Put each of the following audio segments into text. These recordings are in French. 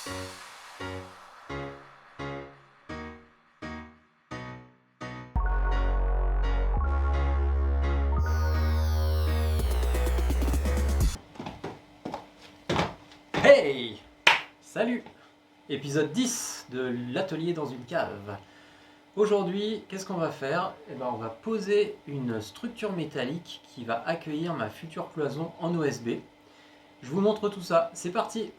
Hey! Salut! Épisode 10 de l'atelier dans une cave. Aujourd'hui, qu'est-ce qu'on va faire? On va poser une structure métallique qui va accueillir ma future cloison en OSB. Je vous montre tout ça, c'est parti!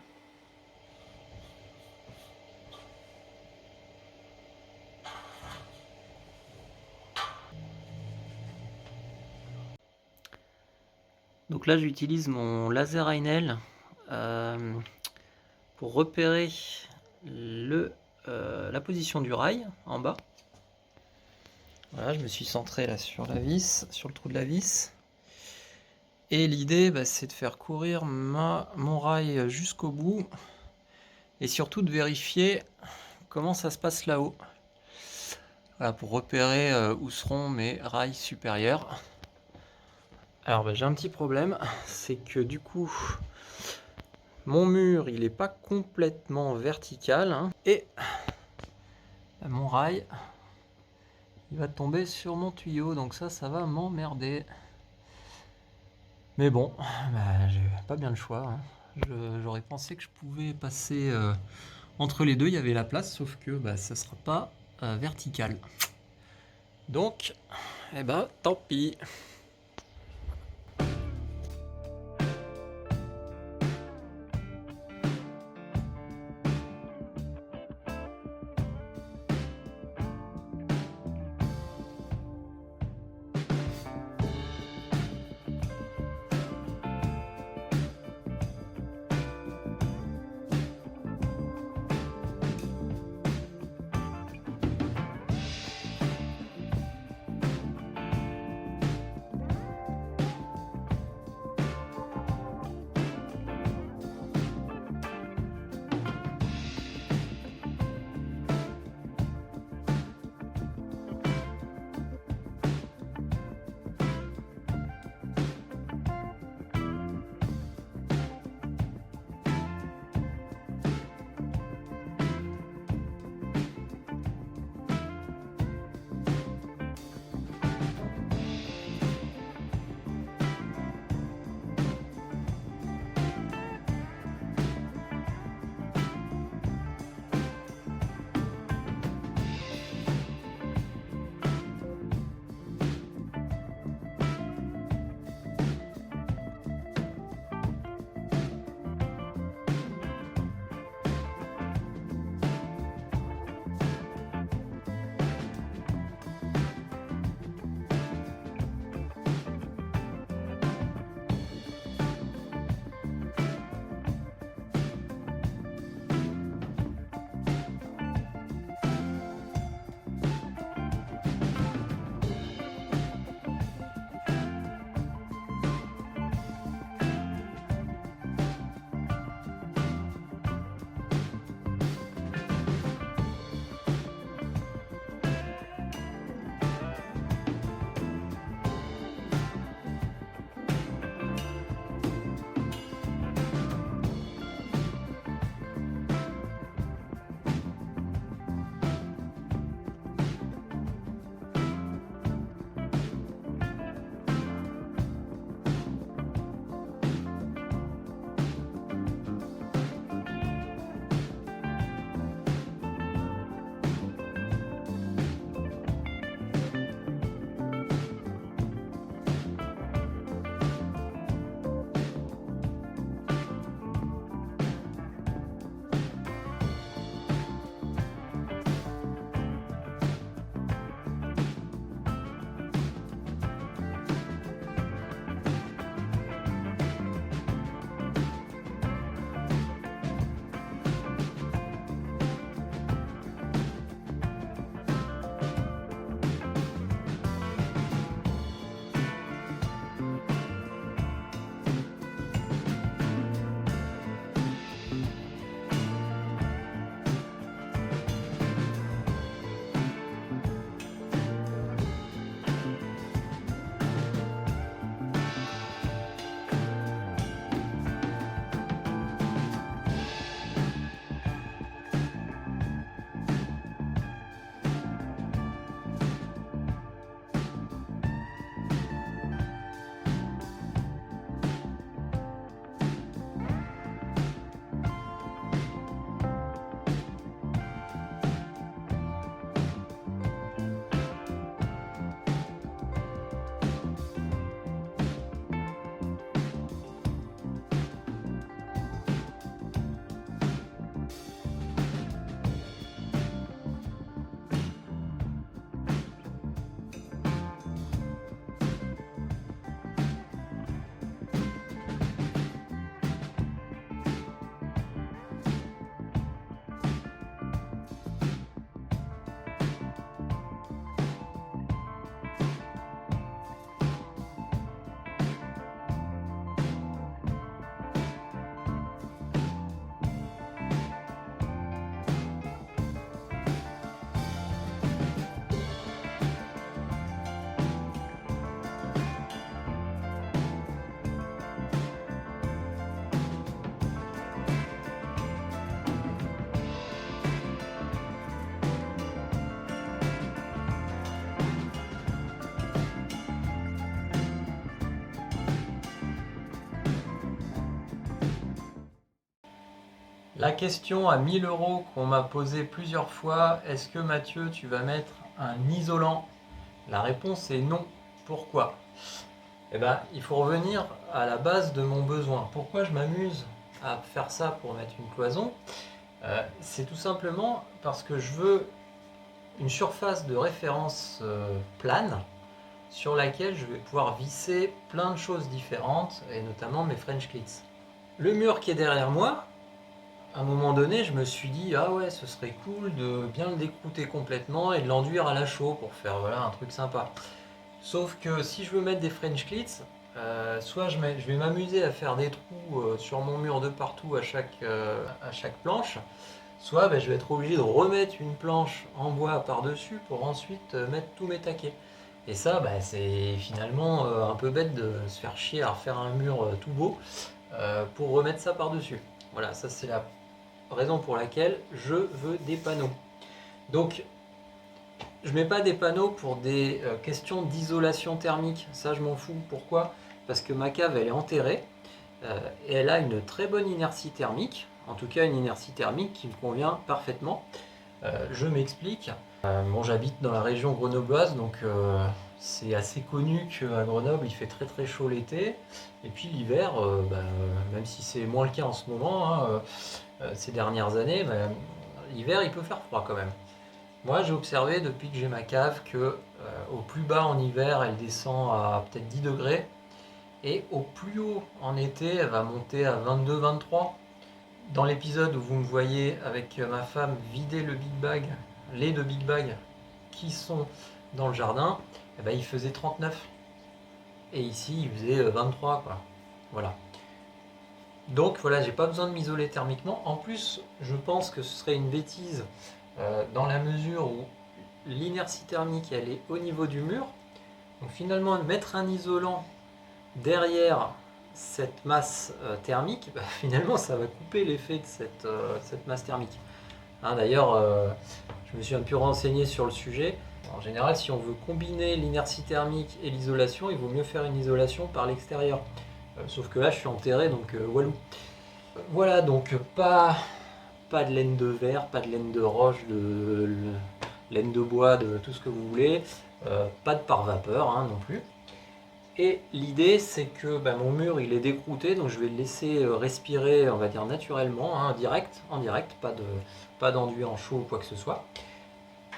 Donc là j'utilise mon laser Einel pour repérer la position du rail en bas. Voilà, je me suis centré là sur la vis, sur le trou de la vis. Et l'idée c'est de faire courir mon rail jusqu'au bout et surtout de vérifier comment ça se passe là-haut. Voilà, pour repérer où seront mes rails supérieurs. Alors j'ai un petit problème, c'est que du coup mon mur il n'est pas complètement vertical hein, et mon rail il va tomber sur mon tuyau, donc ça va m'emmerder. Mais bon, j'ai pas bien le choix hein. J'aurais pensé que je pouvais passer entre les deux, il y avait la place, sauf que ça sera pas vertical. Donc, tant pis. La question à 1000 € qu'on m'a posée plusieurs fois, est-ce que Mathieu, tu vas mettre un isolant? La réponse est non. Pourquoi? Eh ben, il faut revenir à la base de mon besoin. Pourquoi je m'amuse à faire ça pour mettre une cloison? C'est tout simplement parce que je veux une surface de référence plane sur laquelle je vais pouvoir visser plein de choses différentes, et notamment mes French clits. Le mur qui est derrière moi, à un moment donné, je me suis dit, ah ouais, ce serait cool de bien le décrouter complètement et de l'enduire à la chaux pour faire voilà, un truc sympa. Sauf que si je veux mettre des French clits, soit je vais m'amuser à faire des trous sur mon mur de partout à chaque planche, soit je vais être obligé de remettre une planche en bois par-dessus pour ensuite mettre tous mes taquets. Et ça, c'est finalement un peu bête de se faire chier à refaire un mur tout beau pour remettre ça par-dessus. Voilà, ça c'est la raison pour laquelle je veux des panneaux. Donc, je mets pas des panneaux pour des questions d'isolation thermique. Ça, je m'en fous. Pourquoi? Parce que ma cave, elle est enterrée et elle a une très bonne inertie thermique. En tout cas, une inertie thermique qui me convient parfaitement. Je m'explique. Bon, j'habite dans la région grenobloise, donc c'est assez connu qu'à Grenoble, il fait très très chaud l'été. Et puis l'hiver, même si c'est moins le cas en ce moment, hein, ces dernières années, l'hiver, il peut faire froid quand même. Moi, j'ai observé depuis que j'ai ma cave que au plus bas en hiver, elle descend à peut-être 10 degrés. Et au plus haut en été, elle va monter à 22-23. Dans l'épisode où vous me voyez avec ma femme vider le big bag, les deux big bags qui sont dans le jardin, il faisait 39. Et ici, il faisait 23, quoi. Voilà. Donc voilà, j'ai pas besoin de m'isoler thermiquement. En plus, je pense que ce serait une bêtise dans la mesure où l'inertie thermique, elle est au niveau du mur. Donc finalement, mettre un isolant derrière cette masse thermique, finalement, ça va couper l'effet de cette masse thermique. Hein, d'ailleurs, je me suis un peu renseigné sur le sujet. En général, si on veut combiner l'inertie thermique et l'isolation, il vaut mieux faire une isolation par l'extérieur. Sauf que là, je suis enterré, donc walou. Voilà, donc pas de laine de verre, pas de laine de roche, de laine de bois, de tout ce que vous voulez. Pas de pare-vapeur hein, non plus. Et l'idée, c'est que mon mur, il est décrouté, donc je vais le laisser respirer, on va dire naturellement, hein, en direct, pas d'enduit en chaud ou quoi que ce soit.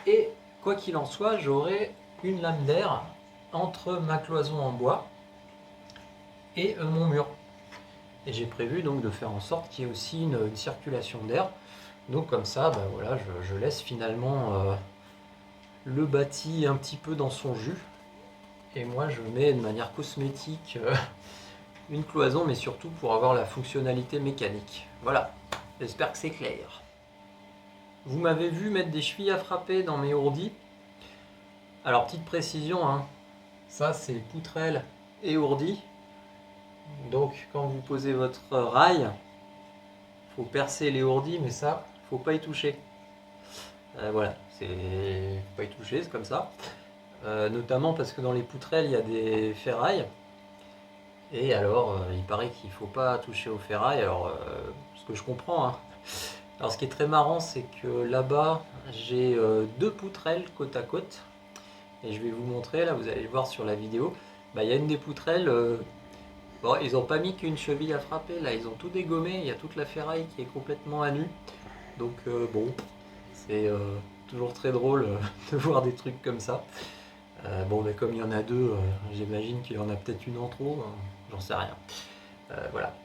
Et quoi qu'il en soit, j'aurai une lame d'air entre ma cloison en bois et mon mur. Et j'ai prévu donc de faire en sorte qu'il y ait aussi une circulation d'air. Donc comme ça, voilà, je laisse finalement le bâti un petit peu dans son jus. Et moi, je mets de manière cosmétique une cloison, mais surtout pour avoir la fonctionnalité mécanique. Voilà, j'espère que c'est clair. Vous m'avez vu mettre des chevilles à frapper dans mes ourdis. Alors, petite précision, hein, ça c'est poutrelle et ourdi. Donc, quand vous posez votre rail, il faut percer les ourdis, mais ça, faut pas y toucher. Voilà, faut pas y toucher, c'est comme ça. Notamment parce que dans les poutrelles, il y a des ferrailles. Et alors, il paraît qu'il ne faut pas toucher aux ferrailles, alors ce que je comprends. Hein. Alors, ce qui est très marrant, c'est que là-bas, j'ai deux poutrelles côte à côte. Et je vais vous montrer, là, vous allez le voir sur la vidéo. Il y a une des poutrelles, bon, ils n'ont pas mis qu'une cheville à frapper, là, ils ont tout dégommé. Il y a toute la ferraille qui est complètement à nu. Donc, bon, c'est toujours très drôle de voir des trucs comme ça. Bon, mais comme il y en a deux, j'imagine qu'il y en a peut-être une en trop, j'en sais rien. Voilà.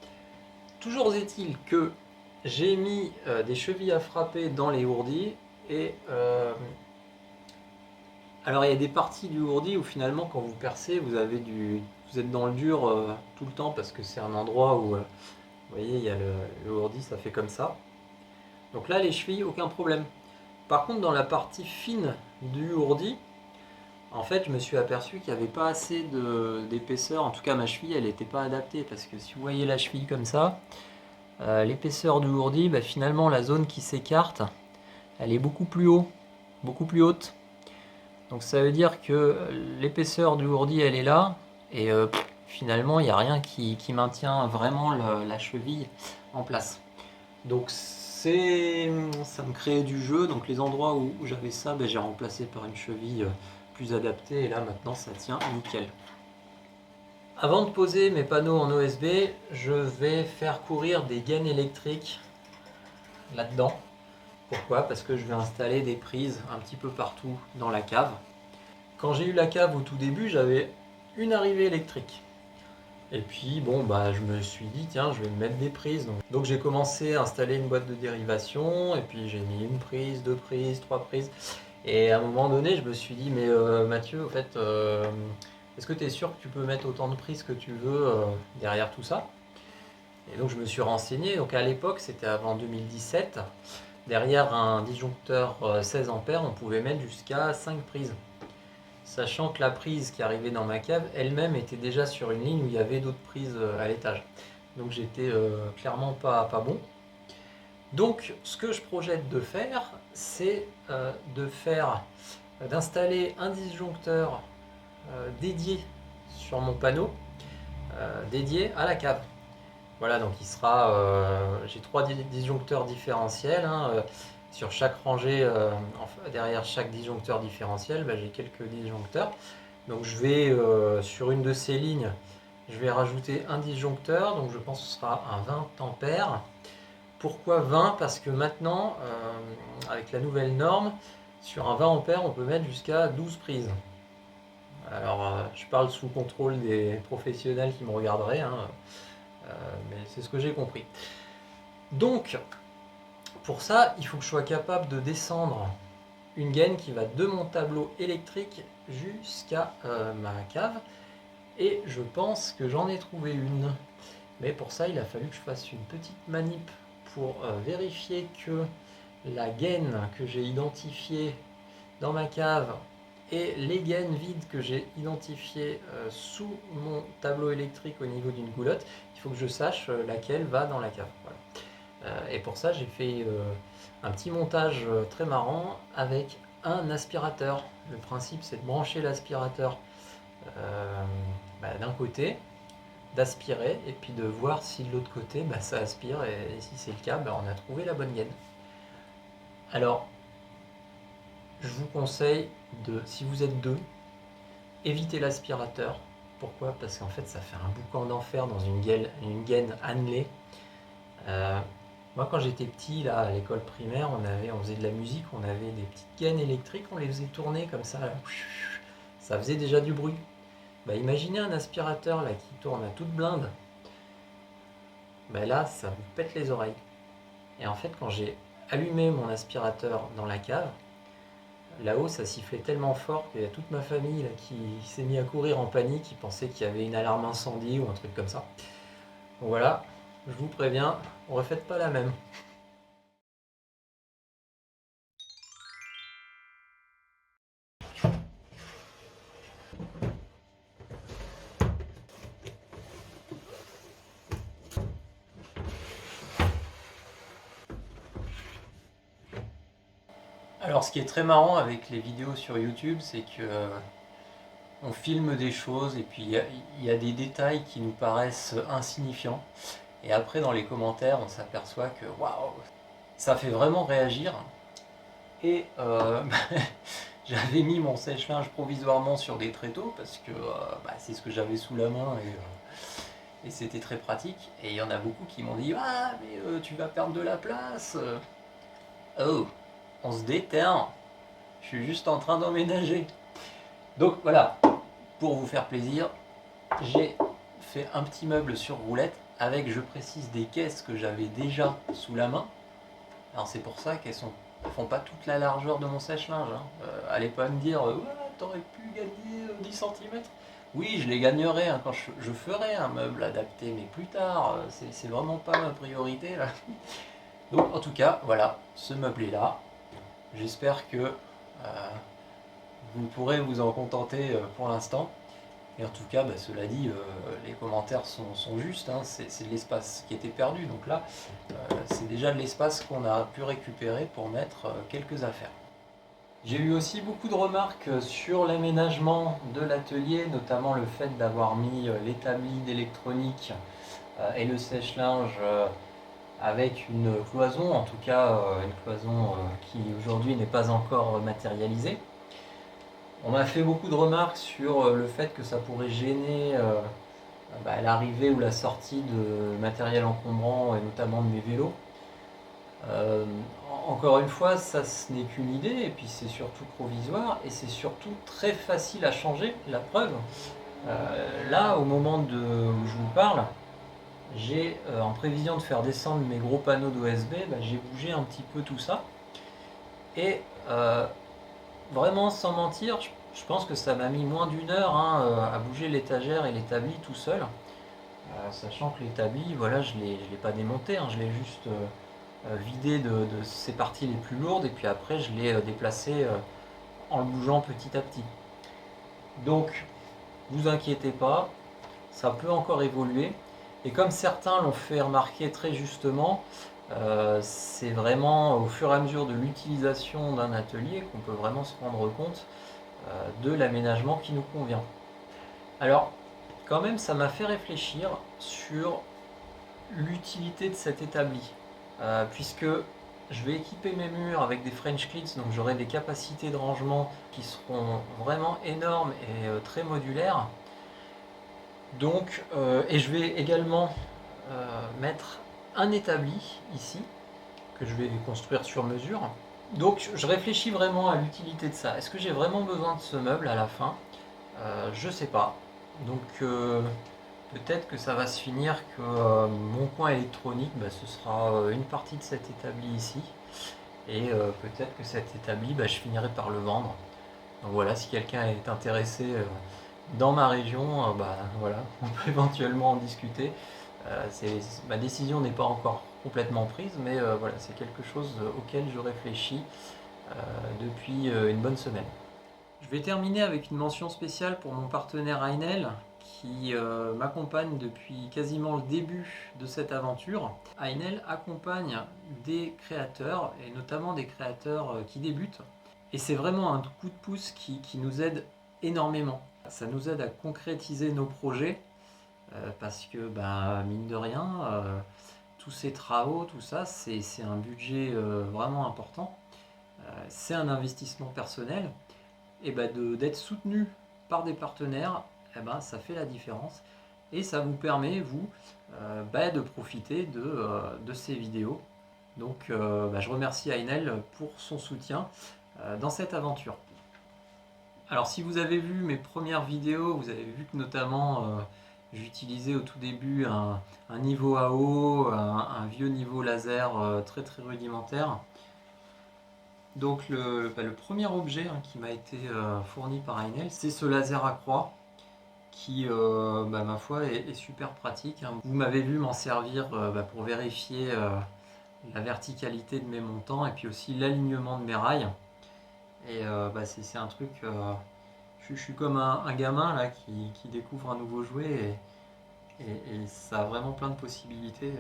Toujours est-il que j'ai mis des chevilles à frapper dans les ourdis et alors il y a des parties du ourdi où finalement quand vous percez, vous êtes dans le dur tout le temps parce que c'est un endroit où vous voyez, il y a le ourdi, ça fait comme ça. Donc là, les chevilles, aucun problème. Par contre, dans la partie fine du ourdi, en fait, je me suis aperçu qu'il n'y avait pas assez d'épaisseur. En tout cas, ma cheville, elle n'était pas adaptée. Parce que si vous voyez la cheville comme ça, l'épaisseur du ourdi, finalement, la zone qui s'écarte, elle est beaucoup plus haute. Donc ça veut dire que l'épaisseur du ourdi, elle est là. Et finalement, il n'y a rien qui maintient vraiment la cheville en place. Donc ça me créait du jeu, donc les endroits où j'avais ça, j'ai remplacé par une cheville plus adaptée, et là maintenant ça tient nickel. Avant de poser mes panneaux en OSB, je vais faire courir des gaines électriques là-dedans. Pourquoi? Parce que je vais installer des prises un petit peu partout dans la cave. Quand j'ai eu la cave au tout début, j'avais une arrivée électrique. Et puis bon, je me suis dit, tiens, je vais me mettre des prises. Donc j'ai commencé à installer une boîte de dérivation, et puis j'ai mis une prise, deux prises, trois prises. Et à un moment donné, je me suis dit, mais Mathieu, au fait, est-ce que tu es sûr que tu peux mettre autant de prises que tu veux derrière tout ça? Et donc je me suis renseigné. Donc à l'époque, c'était avant 2017. Derrière un disjoncteur 16 ampères, on pouvait mettre jusqu'à 5 prises. Sachant que la prise qui arrivait dans ma cave, elle-même était déjà sur une ligne où il y avait d'autres prises à l'étage. Donc j'étais clairement pas bon. Donc ce que je projette de faire, c'est d'installer un disjoncteur dédié sur mon panneau, dédié à la cave. Voilà, donc il sera. J'ai 3 disjoncteurs différentiels. Sur chaque rangée, derrière chaque disjoncteur différentiel, j'ai quelques disjoncteurs. Donc je vais, sur une de ces lignes, je vais rajouter un disjoncteur. Donc je pense que ce sera un 20 ampères. Pourquoi 20? Parce que maintenant, avec la nouvelle norme, sur un 20 ampères, on peut mettre jusqu'à 12 prises. Alors, je parle sous contrôle des professionnels qui me regarderaient, mais c'est ce que j'ai compris. Donc, pour ça, il faut que je sois capable de descendre une gaine qui va de mon tableau électrique jusqu'à ma cave. Et je pense que j'en ai trouvé une. Mais pour ça, il a fallu que je fasse une petite manip pour vérifier que la gaine que j'ai identifiée dans ma cave et les gaines vides que j'ai identifiées sous mon tableau électrique au niveau d'une goulotte, il faut que je sache laquelle va dans la cave. Voilà. Et pour ça, j'ai fait un petit montage très marrant avec un aspirateur. Le principe, c'est de brancher l'aspirateur d'un côté, d'aspirer, et puis de voir si de l'autre côté, ça aspire, et si c'est le cas, on a trouvé la bonne gaine. Alors, je vous conseille si vous êtes deux, évitez l'aspirateur. Pourquoi? Parce qu'en fait, ça fait un boucan d'enfer dans une gaine annelée. Moi, quand j'étais petit, là, à l'école primaire, on faisait de la musique, on avait des petites gaines électriques, on les faisait tourner comme ça, là. Ça faisait déjà du bruit. Imaginez un aspirateur là qui tourne à toute blinde. Là, ça vous pète les oreilles. Et en fait, quand j'ai allumé mon aspirateur dans la cave, là-haut, ça sifflait tellement fort qu'il y a toute ma famille là, qui s'est mis à courir en panique, qui pensait qu'il y avait une alarme incendie ou un truc comme ça. Donc voilà, je vous préviens, refaites pas la même. Alors ce qui est très marrant avec les vidéos sur YouTube, c'est que on filme des choses et puis il y a des détails qui nous paraissent insignifiants. Et après dans les commentaires, on s'aperçoit que waouh, ça fait vraiment réagir. Et j'avais mis mon sèche-linge provisoirement sur des tréteaux parce que c'est ce que j'avais sous la main et c'était très pratique. Et il y en a beaucoup qui m'ont dit ah mais tu vas perdre de la place. Oh, on se déterre. Je suis juste en train d'emménager. Donc voilà, pour vous faire plaisir, j'ai fait un petit meuble sur roulette avec, je précise, des caisses que j'avais déjà sous la main. Alors c'est pour ça qu'elles font pas toute la largeur de mon sèche-linge. Allez pas me dire ouais, t'aurais pu gagner 10 cm. Oui, je les gagnerai quand je ferai un meuble adapté, mais plus tard, c'est vraiment pas ma priorité là. Donc en tout cas, voilà, ce meuble est là. J'espère que vous pourrez vous en contenter pour l'instant. Et en tout cas, cela dit, les commentaires sont justes, c'est de l'espace qui était perdu. Donc là, c'est déjà de l'espace qu'on a pu récupérer pour mettre quelques affaires. J'ai eu aussi beaucoup de remarques sur l'aménagement de l'atelier, notamment le fait d'avoir mis l'établi d'électronique et le sèche-linge avec une cloison, en tout cas une cloison qui aujourd'hui n'est pas encore matérialisée. On m'a fait beaucoup de remarques sur le fait que ça pourrait gêner l'arrivée ou la sortie de matériel encombrant et notamment de mes vélos. Euh, Encore une fois, ça ce n'est qu'une idée et puis c'est surtout provisoire et c'est surtout très facile à changer. La preuve, là au moment où je vous parle, j'ai en prévision de faire descendre mes gros panneaux d'OSB, j'ai bougé un petit peu tout ça et vraiment sans mentir, je pense que ça m'a mis moins d'une heure à bouger l'étagère et l'établi tout seul. Sachant que l'établi, voilà, je ne l'ai pas démonté, je l'ai juste vidé de ses parties les plus lourdes et puis après je l'ai déplacé en le bougeant petit à petit. Donc, vous inquiétez pas, ça peut encore évoluer. Et comme certains l'ont fait remarquer très justement, c'est vraiment au fur et à mesure de l'utilisation d'un atelier qu'on peut vraiment se rendre compte de l'aménagement qui nous convient. Alors, quand même, ça m'a fait réfléchir sur l'utilité de cet établi, puisque je vais équiper mes murs avec des French clits, donc j'aurai des capacités de rangement qui seront vraiment énormes et très modulaires. Donc, et je vais également mettre un établi ici, que je vais construire sur mesure. Donc je réfléchis vraiment à l'utilité de ça. Est-ce que j'ai vraiment besoin de ce meuble à la fin? Je sais pas. Donc peut-être que ça va se finir que mon coin électronique, ce sera une partie de cet établi ici. Et peut-être que cet établi, je finirai par le vendre. Donc voilà, si quelqu'un est intéressé dans ma région, voilà, on peut éventuellement en discuter. Ma décision n'est pas encore complètement prise, mais voilà, c'est quelque chose auquel je réfléchis depuis une bonne semaine. Je vais terminer avec une mention spéciale pour mon partenaire Ainel qui m'accompagne depuis quasiment le début de cette aventure. Ainel accompagne des créateurs et notamment des créateurs qui débutent et c'est vraiment un coup de pouce qui nous aide énormément. Ça nous aide à concrétiser nos projets parce que mine de rien, tous ces travaux, tout ça, c'est un budget vraiment important. C'est un investissement personnel et d'être soutenu par des partenaires, ça fait la différence et ça vous permet vous de profiter de ces vidéos. Donc je remercie Ainel pour son soutien dans cette aventure. Alors si vous avez vu mes premières vidéos, vous avez vu que notamment j'utilisais au tout début un niveau AO, un vieux niveau laser très très rudimentaire. Donc le premier objet qui m'a été fourni par Ainel, c'est ce laser à croix qui, ma foi, est super pratique. Vous m'avez vu m'en servir pour vérifier la verticalité de mes montants et puis aussi l'alignement de mes rails. Et c'est un truc, je suis comme un gamin là qui découvre un nouveau jouet et ça a vraiment plein de possibilités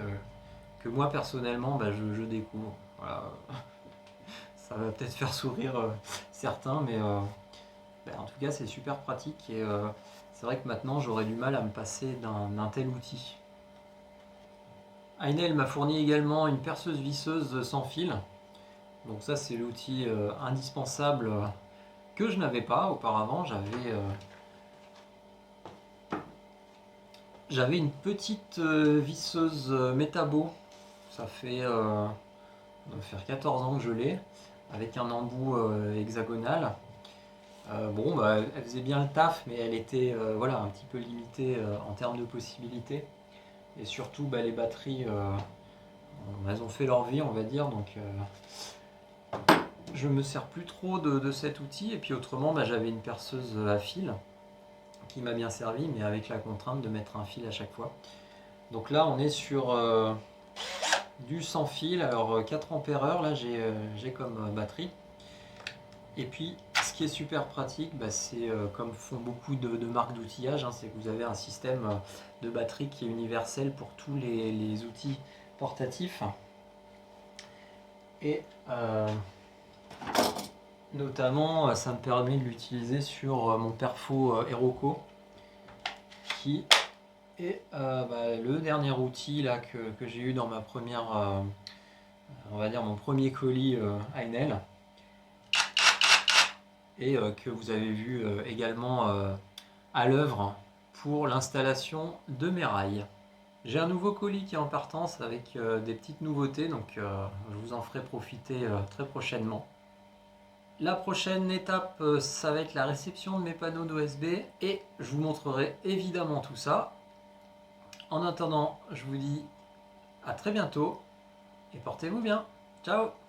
que moi personnellement je découvre. Voilà. Ça va peut-être faire sourire certains, mais en tout cas c'est super pratique et c'est vrai que maintenant j'aurais du mal à me passer d'un tel outil. Ainel m'a fourni également une perceuse visseuse sans fil. Donc ça c'est l'outil indispensable que je n'avais pas auparavant. J'avais une petite visseuse Metabo. Ça doit faire 14 ans que je l'ai, avec un embout hexagonal. Elle faisait bien le taf, mais elle était un petit peu limitée en termes de possibilités. Et surtout, les batteries, elles ont fait leur vie, on va dire. Donc, je me sers plus trop de cet outil. Et puis autrement, j'avais une perceuse à fil qui m'a bien servi, mais avec la contrainte de mettre un fil à chaque fois. Donc là, on est sur du sans fil. Alors 4 ampères-heure, là, j'ai comme batterie. Et puis, ce qui est super pratique, c'est comme font beaucoup de marques d'outillage, c'est que vous avez un système de batterie qui est universel pour tous les outils portatifs. Et notamment, ça me permet de l'utiliser sur mon Perfo Heroco, qui Et le dernier outil là que j'ai eu dans ma première, on va dire mon premier colis Heinel, et que vous avez vu également à l'œuvre pour l'installation de mes rails. J'ai un nouveau colis qui est en partance avec des petites nouveautés, donc je vous en ferai profiter très prochainement. La prochaine étape, ça va être la réception de mes panneaux d'OSB et je vous montrerai évidemment tout ça. En attendant, je vous dis à très bientôt et portez-vous bien. Ciao!